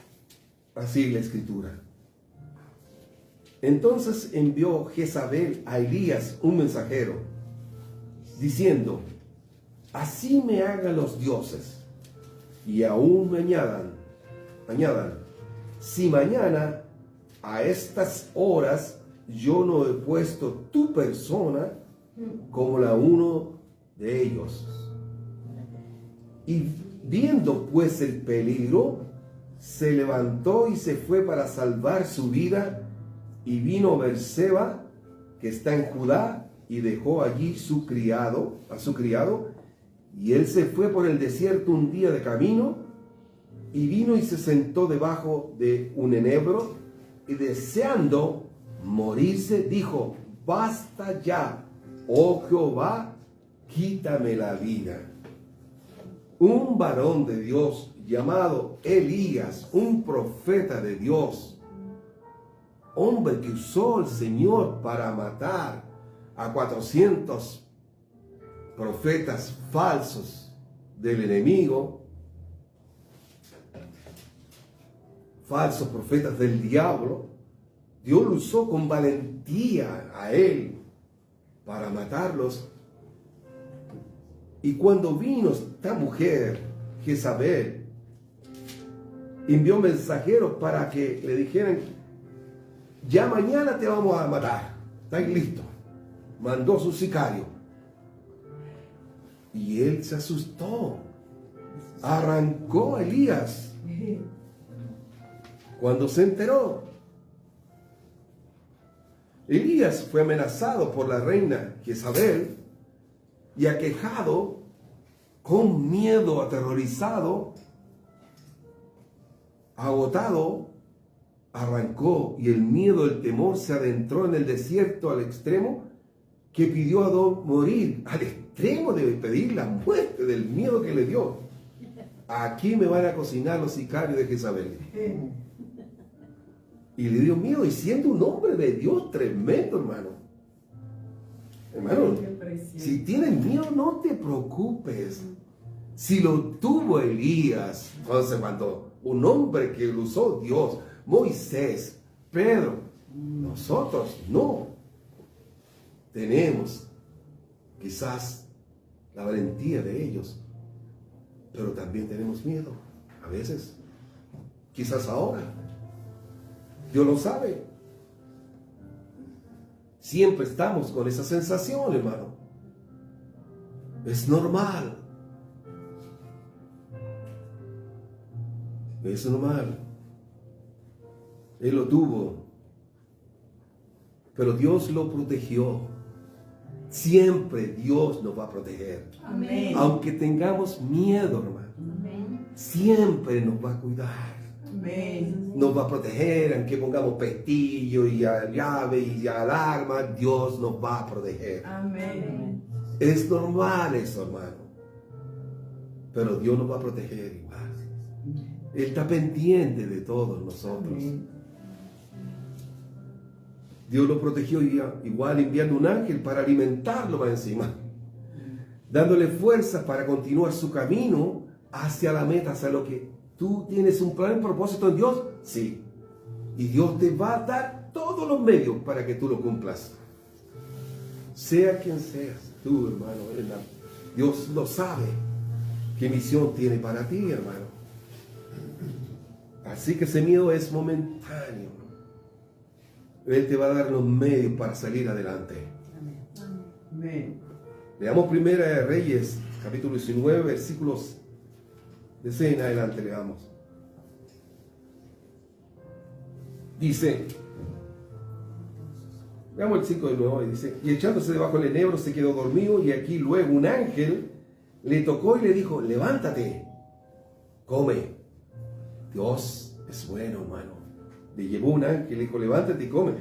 A: así la escritura. Entonces envió Jezabel a Elías un mensajero, diciendo, así me hagan los dioses, y aún me añadan, si mañana a estas horas yo no he puesto tu persona como la uno de ellos. Y viendo pues el peligro, se levantó y se fue para salvar su vida, y vino a Berseba, que está en Judá, y dejó allí a su criado, y él se fue por el desierto un día de camino, y vino y se sentó debajo de un enebro, y deseando morirse, dijo, basta ya, oh Jehová, quítame la vida. Un varón de Dios llamado Elías, un profeta de Dios, hombre que usó el Señor para matar a 400 profetas falsos del enemigo, falsos profetas del diablo. Dios lo usó con valentía a él para matarlos. Y cuando vino esta mujer, Jezabel, envió mensajeros para que le dijeran: ya mañana te vamos a matar, ¿estáis listos? Mandó a su sicario. Y él se asustó. Arrancó a Elías cuando se enteró. Elías fue amenazado por la reina Jezabel y aquejado, con miedo, aterrorizado, agotado, arrancó, y el miedo, el temor se adentró en el desierto al extremo que pidió a morir, al extremo de pedir la muerte del miedo que le dio. Aquí me van a cocinar los sicarios de Jezabel. Y le dio miedo, y siendo un hombre de Dios tremendo, hermano. Hermano, si tienes miedo, no te preocupes. Si lo tuvo Elías, entonces cuando un hombre que lo usó Dios, Moisés, Pedro, nosotros no tenemos quizás la valentía de ellos, pero también tenemos miedo a veces, quizás ahora. Dios lo sabe. Siempre estamos con esa sensación, hermano. Es normal. Es normal. Él lo tuvo, pero Dios lo protegió. Siempre Dios nos va a proteger.
B: Amén.
A: Aunque tengamos miedo, hermano.
B: Amén.
A: Siempre nos va a cuidar.
B: Amén.
A: Nos va a proteger, aunque pongamos pestillo y llave y alarma, Dios nos va a proteger.
B: Amén.
A: Es normal eso, hermano. Pero Dios nos va a proteger igual. Él está pendiente de todos nosotros.
B: Amén.
A: Dios lo protegió igual enviando un ángel para alimentarlo más encima, dándole fuerza para continuar su camino hacia la meta, hacia lo que tú tienes un plan, un propósito en Dios. Sí. Y Dios te va a dar todos los medios para que tú lo cumplas. Sea quien seas, tú, hermano, Dios lo sabe qué misión tiene para ti, hermano. Así que ese miedo es momentáneo. Él te va a dar los medios para salir adelante.
B: Amén.
A: Leamos Primera de Reyes, capítulo 19, versículos de 6 en adelante, leamos. Dice, veamos el 5 de nuevo, y dice: y echándose debajo del enebro se quedó dormido, y aquí luego un ángel le tocó y le dijo: levántate, come. Dios es bueno, hermano. Le llevó un ángel y le dijo: levántate y come.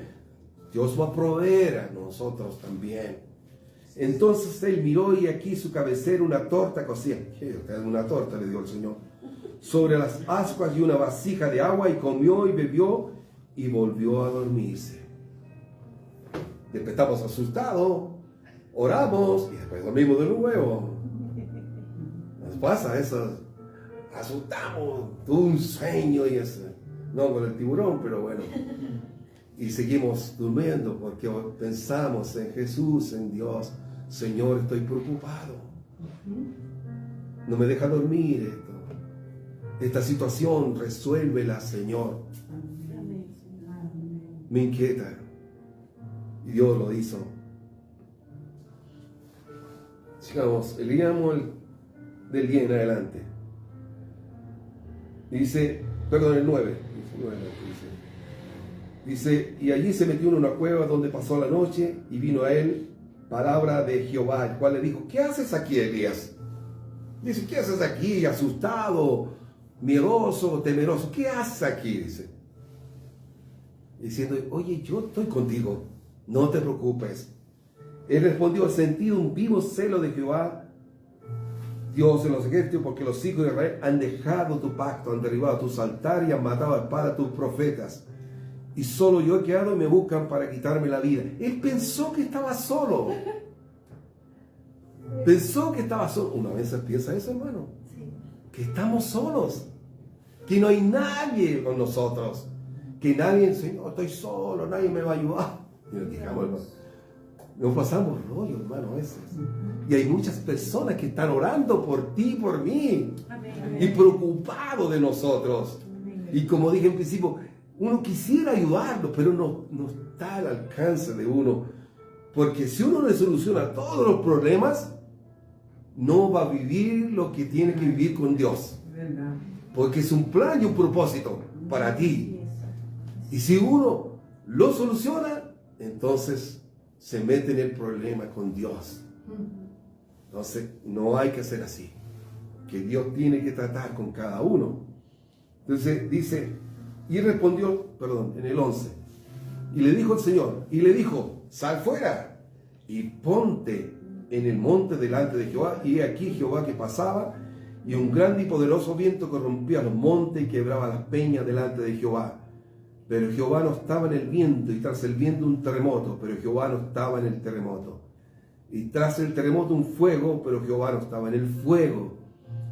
A: Dios va a proveer a nosotros también. Entonces él miró, y aquí su cabecera una torta cocida. Una torta le dio el Señor. Sobre las ascuas y una vasija de agua, y comió y bebió y volvió a dormirse. Después estamos asustados, oramos y después dormimos de nuevo. Nos pasa eso. Asustamos, tuve un sueño y eso. No con el tiburón, pero bueno. Y seguimos durmiendo porque pensamos en Jesús, en Dios. Señor, estoy preocupado. No me deja dormir esto. Esta situación, resuélvela, Señor. Me inquieta. Y Dios lo hizo. Sigamos, leamos del 10 en adelante. Y dice, perdón, el 9. Dice, y allí se metió en una cueva donde pasó la noche, y vino a él palabra de Jehová, el cual le dijo: ¿qué haces aquí, Elías? Dice: ¿qué haces aquí, asustado, miedoso, temeroso? ¿Qué haces aquí? Dice, diciendo: oye, yo estoy contigo, no te preocupes. Él respondió: he sentido un vivo celo de Jehová Dios en los ejércitos, porque los hijos de Israel han dejado tu pacto, han derribado tus altares y han matado a espada a tus profetas. Y solo yo he quedado y me buscan para quitarme la vida. Él pensó que estaba solo. Pensó que estaba solo. Una vez piensa eso, hermano. Que estamos solos. Que no hay nadie con nosotros. Que nadie, Señor, estoy solo, nadie me va a ayudar. Y nos quejamos, hermano. Nos pasamos rollo, hermano, a veces. Y hay muchas personas que están orando por ti, por mí. Amén. Y preocupados de nosotros. Amén. Y como dije en principio, uno quisiera ayudarlos, pero no está al alcance de uno. Porque si uno le soluciona todos los problemas, no va a vivir lo que tiene que vivir con Dios. Porque es un plan y un propósito para ti. Y si uno lo soluciona, entonces se mete en el problema con Dios. Entonces, no hay que hacer así. Que Dios tiene que tratar con cada uno. Entonces, dice, y respondió, en el 11, y le dijo el Señor, y le dijo, sal fuera y ponte en el monte delante de Jehová. Y aquí Jehová que pasaba, y un grande y poderoso viento que rompía los montes y quebraba las peñas delante de Jehová. Pero Jehová no estaba en el viento, y tras el viento un terremoto, pero Jehová no estaba en el terremoto. Y tras el terremoto un fuego, pero Jehová no estaba en el fuego.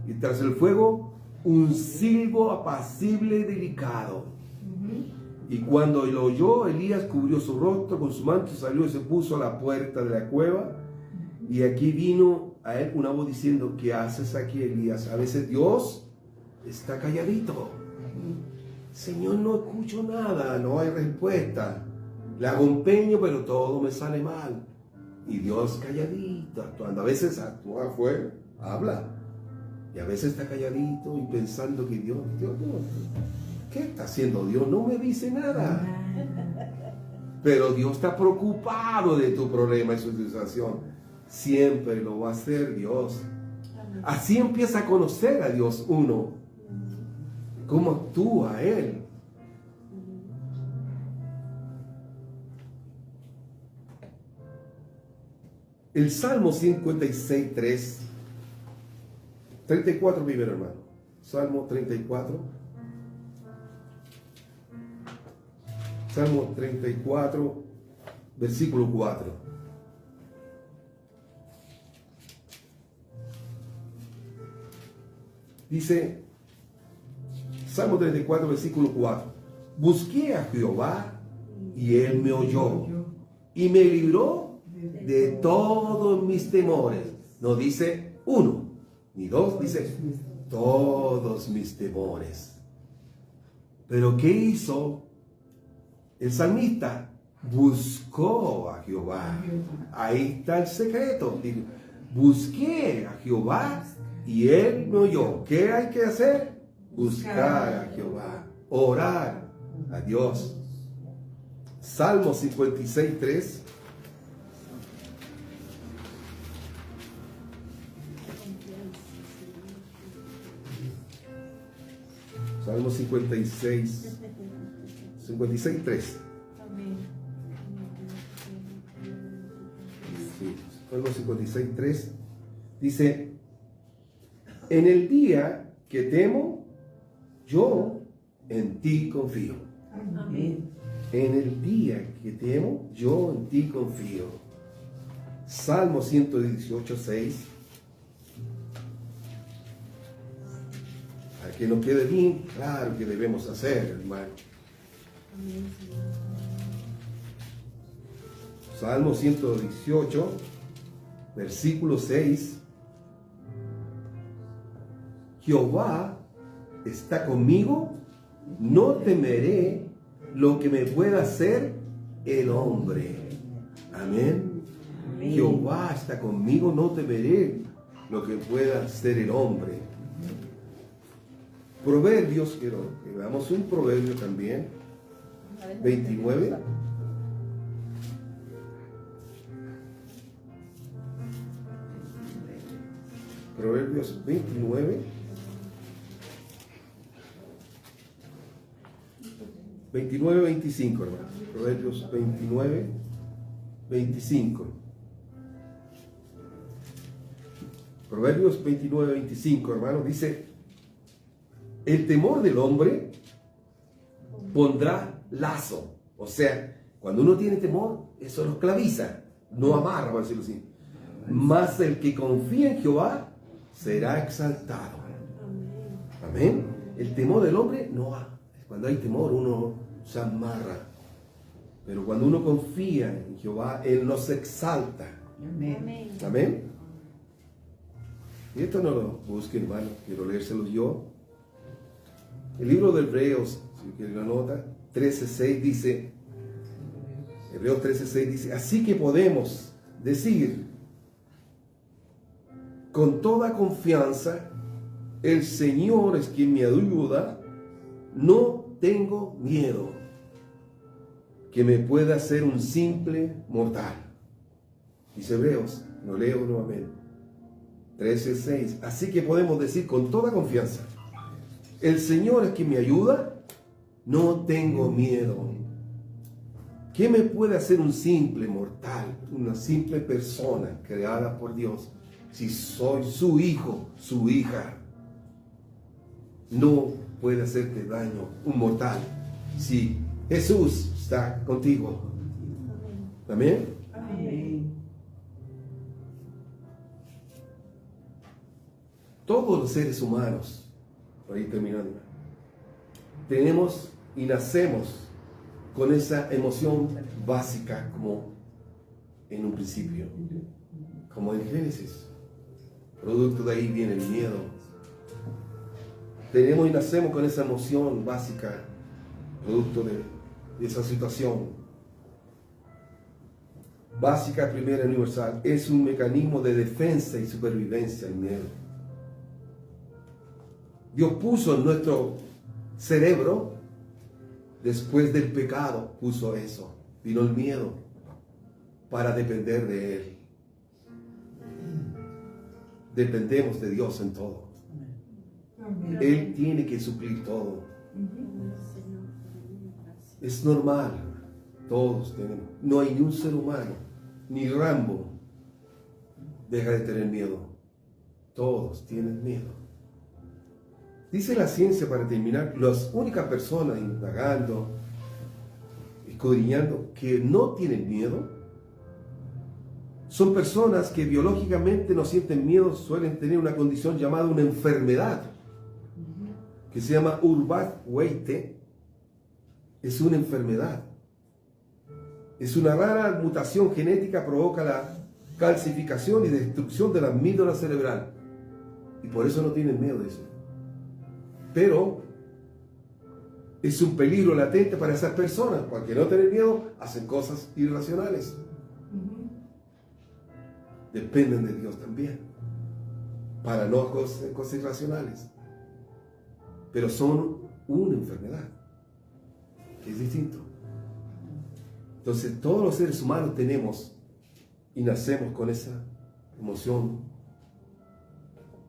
A: Y tras el fuego un silbo apacible y delicado. Y cuando lo oyó, Elías cubrió su rostro con su manto, salió y se puso a la puerta de la cueva. Y aquí vino a él una voz diciendo, ¿qué haces aquí, Elías? A veces Dios está calladito. Señor, no escucho nada, no hay respuesta. Le hago empeño, pero todo me sale mal. Y Dios calladito, actuando. A veces actúa afuera, habla. Y a veces está calladito y pensando que Dios, ¿qué está haciendo Dios? No me dice nada. Pero Dios está preocupado de tu problema y su situación. Siempre lo va a hacer Dios. Así empieza a conocer a Dios uno. Cómo actúa Él. El Salmo 56, 3. 34 primero, hermano. Salmo 34. Salmo 34, versículo 4. Dice, Salmo 34, versículo 4. Busqué a Jehová y Él me oyó y me libró de todos mis temores. No dice uno, ni dos, dice todos mis temores. Pero ¿qué hizo el salmista? Buscó a Jehová. Ahí está el secreto. Busqué a Jehová y Él me oyó. ¿Qué hay que hacer? Buscar a Jehová. Orar a Dios. Salmo 56, 3. Salmo 56, 3. Sí, Salmo 56, 3. Dice, en el día que temo, yo en ti confío. Amén. En el día que temo, yo en ti confío. Salmo 118, 6. Para que nos quede bien claro que debemos hacer, hermano. Salmo 118, versículo 6. Jehová está conmigo, no temeré lo que me pueda hacer el hombre. Amén. Amén. Jehová está conmigo, no temeré lo que pueda hacer el hombre. Proverbios, quiero que veamos un proverbio también. 29. Proverbios 29. 29, 25, hermano. Proverbios 29, 25. Proverbios 29, 25, hermano, dice, el temor del hombre pondrá lazo. O sea, cuando uno tiene temor, eso lo esclaviza, no amarra, por decirlo así. Mas el que confía en Jehová será exaltado. Amén. El temor del hombre no va. Cuando hay temor, uno se amarra. Pero cuando uno confía en Jehová, Él nos exalta.
B: Amén.
A: Amén. Y esto no lo busquen, hermano, quiero leérselo yo. El libro de Hebreos, si quieren la nota, 13:6 dice, Hebreos 13:6 dice, así que podemos decir con toda confianza, el Señor es quien me ayuda, no tengo miedo que me pueda hacer un simple mortal. Dice Hebreos, lo leo nuevamente, 13:6, así que podemos decir con toda confianza, el Señor es quien me ayuda, no tengo miedo. ¿Qué me puede hacer un simple mortal, una simple persona creada por Dios, si soy su hijo, su hija? No puede hacerte daño un mortal si Jesús está contigo. Amén.
B: Amén.
A: Todos los seres humanos, por ahí terminando, tenemos y nacemos con esa emoción básica como en un principio, como en Génesis. Producto de ahí viene el miedo. Tenemos y nacemos con esa emoción básica, producto de esa situación. Básica, primera, universal. Es un mecanismo de defensa y supervivencia, el miedo. Dios puso en nuestro cerebro, después del pecado, puso eso. Vino el miedo para depender de Él. Dependemos de Dios en todo.
B: Amén.
A: Él tiene que suplir todo. Es normal. Todos tenemos. No hay ni un ser humano, ni Rambo, deja de tener miedo. Todos tienen miedo. Dice la ciencia, para terminar, las únicas personas indagando, escudriñando, que no tienen miedo, son personas que biológicamente no sienten miedo, suelen tener una condición llamada una enfermedad, que se llama Urbach-Weite. Es una enfermedad. Es una rara mutación genética, provoca la calcificación y destrucción de la amígdala cerebral. Y por eso no tienen miedo de eso. Pero es un peligro latente para esas personas, porque no tener miedo, hacen cosas irracionales. Dependen de Dios también, para no hacer cosas irracionales. Pero son una enfermedad, que es distinto. Entonces todos los seres humanos tenemos y nacemos con esa emoción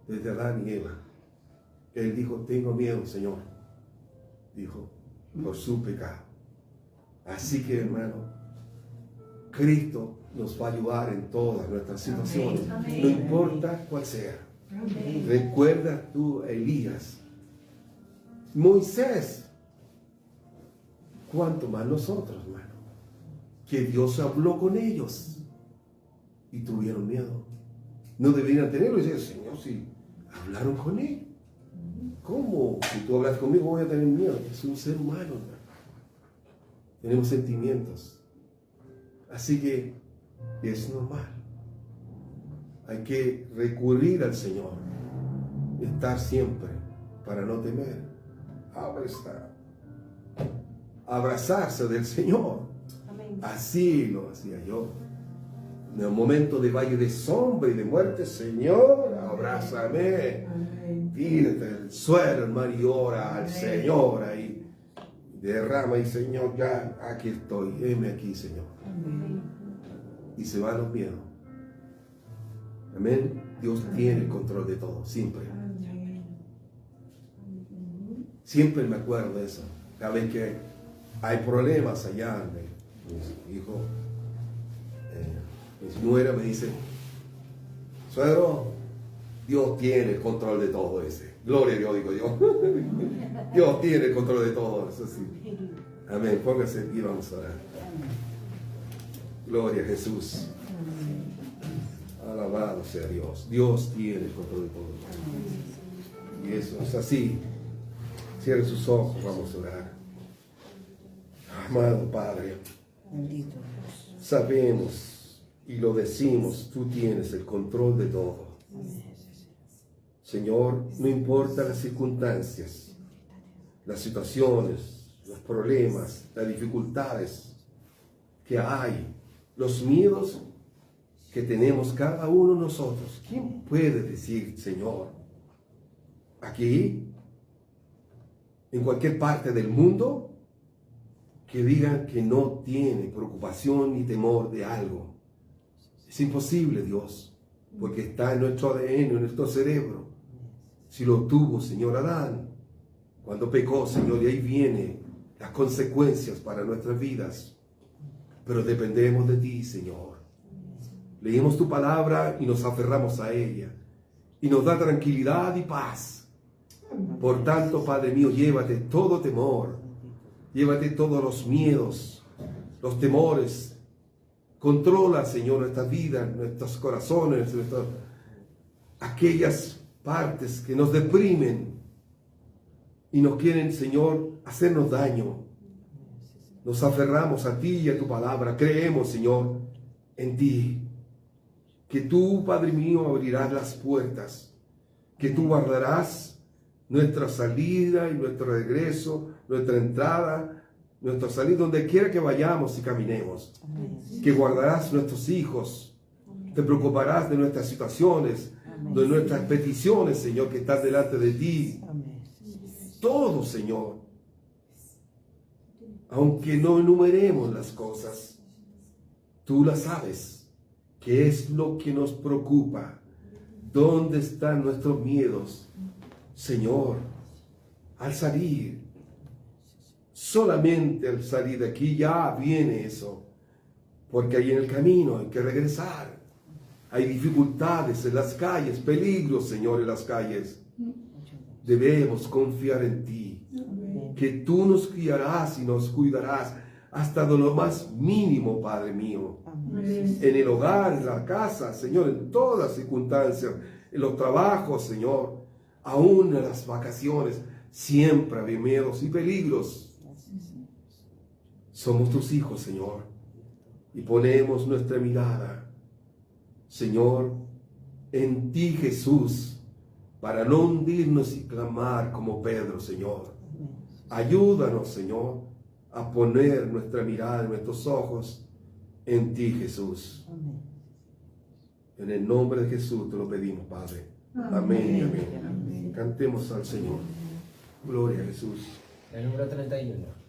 A: desde Adán y Eva. Él dijo, tengo miedo, Señor, dijo, por su pecado. Así que, hermano, Cristo nos va a ayudar en todas nuestras situaciones,
B: Amén.
A: no importa cuál sea.
B: Amén.
A: Recuerda tú a Elías, Moisés, cuánto más nosotros, hermano, que Dios habló con ellos y tuvieron miedo. No deberían tenerlo y decir, Señor, si hablaron con él, ¿cómo? Si tú hablas conmigo voy a tener miedo. Es un ser humano, hermano. Tenemos sentimientos. Así que es normal. Hay que recurrir al Señor. Estar siempre para no temer. Abrazarse del Señor.
C: Amén.
A: Así lo hacía yo. En el momento de valle de sombra y de muerte, Señor, abrázame.
B: Amén.
A: Tírate el suelo, hermano, y ora al
B: Amén.
A: Señor ahí. Derrama y Señor, ya aquí estoy. Heme aquí, Señor.
B: Amén.
A: Y se van los miedos. Amén. Dios tiene el control de todo, siempre.
B: Amén.
A: Siempre me acuerdo de eso. Cada vez que hay problemas allá, mi hijo, mi nuera me dice, suegro, Dios tiene el control de todo ese. Gloria a Dios, digo yo. Dios tiene el control de todo eso, sí. Amén. Póngase y vamos a orar. Gloria a Jesús. Alabado sea Dios. Dios tiene el control de todo. Y eso es así. Cierre sus ojos, vamos a orar. Amado Padre, sabemos y lo decimos, tú tienes el control de todo. Señor, no importa las circunstancias, las situaciones, los problemas, las dificultades que hay, los miedos que tenemos cada uno de nosotros. ¿Quién puede decir, Señor, aquí, en cualquier parte del mundo, que digan que no tiene preocupación ni temor de algo? Es imposible, Dios, porque está en nuestro ADN, en nuestro cerebro. Si lo tuvo, Señor, Adán, cuando pecó, Señor, y ahí vienen las consecuencias para nuestras vidas. Pero dependemos de ti, Señor. Leímos tu palabra y nos aferramos a ella. Y nos da tranquilidad y paz. Por tanto, Padre mío, llévate todo temor. Llévate todos los miedos, los temores. Controla, Señor, nuestras vidas, nuestros corazones, aquellas partes que nos deprimen y nos quieren, Señor, hacernos daño. Nos aferramos a ti y a tu palabra. Creemos, Señor, en ti. Que tú, Padre mío, abrirás las puertas. Que tú guardarás nuestra salida y nuestro regreso, nuestra entrada, nuestra salida, donde quiera que vayamos y caminemos. Que guardarás nuestros hijos. Te preocuparás de nuestras situaciones, de nuestras peticiones, Señor, que están delante de ti. Todo, Señor. Aunque no enumeremos las cosas, tú las sabes. ¿Qué es lo que nos preocupa? ¿Dónde están nuestros miedos? Señor, al salir, solamente al salir de aquí ya viene eso. Porque ahí en el camino hay que regresar. Hay dificultades en las calles, peligros, Señor, en las calles. Debemos confiar en ti, que tú nos guiarás y nos cuidarás hasta de lo más mínimo, Padre mío. En el hogar, en la casa, Señor, en todas circunstancias, en los trabajos, Señor, aún en las vacaciones, siempre hay miedos y peligros. Somos tus hijos, Señor, y ponemos nuestra mirada, Señor, en ti, Jesús, para no hundirnos y clamar como Pedro, Señor. Ayúdanos, Señor, a poner nuestra mirada, nuestros ojos en ti, Jesús. En el nombre de Jesús te lo pedimos, Padre. Amén. Amén. Cantemos al Señor. Gloria a Jesús.
C: El número 31.